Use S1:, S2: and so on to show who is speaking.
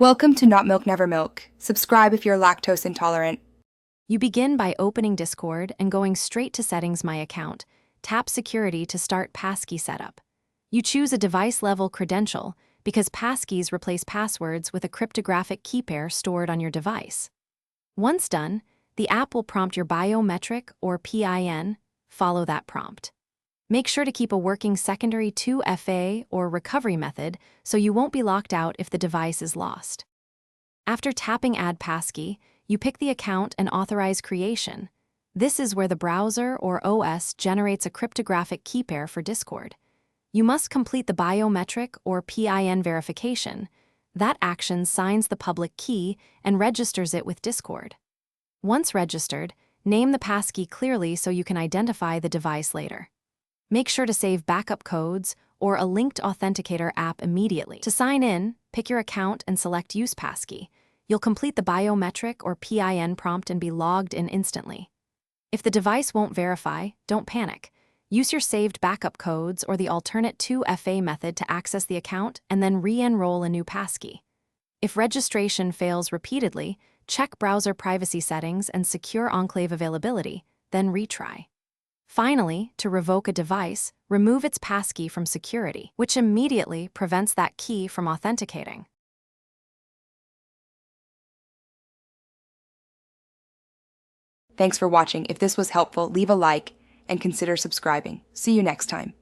S1: Welcome to Not Milk Never Milk. Subscribe if you're lactose intolerant.
S2: You begin by opening Discord and going straight to Settings My Account. Tap Security to start Passkey setup. You choose a device-level credential because passkeys replace passwords with a cryptographic key pair stored on your device. Once done, the app will prompt your biometric or PIN. Follow that prompt. Make sure to keep a working secondary 2FA or recovery method so you won't be locked out if the device is lost. After tapping Add Passkey, you pick the account and authorize creation. This is where the browser or OS generates a cryptographic key pair for Discord. You must complete the biometric or PIN verification. That action signs the public key and registers it with Discord. Once registered, name the passkey clearly so you can identify the device later. Make sure to save backup codes or a linked authenticator app immediately. To sign in, pick your account and select Use Passkey. You'll complete the biometric or PIN prompt and be logged in instantly. If the device won't verify, don't panic. Use your saved backup codes or the alternate 2FA method to access the account and then re-enroll a new passkey. If registration fails repeatedly, check browser privacy settings and secure enclave availability, then retry. Finally, to revoke a device, remove its passkey from security, which immediately prevents that key from authenticating.
S1: Thanks for watching. If this was helpful, leave a like and consider subscribing. See you next time.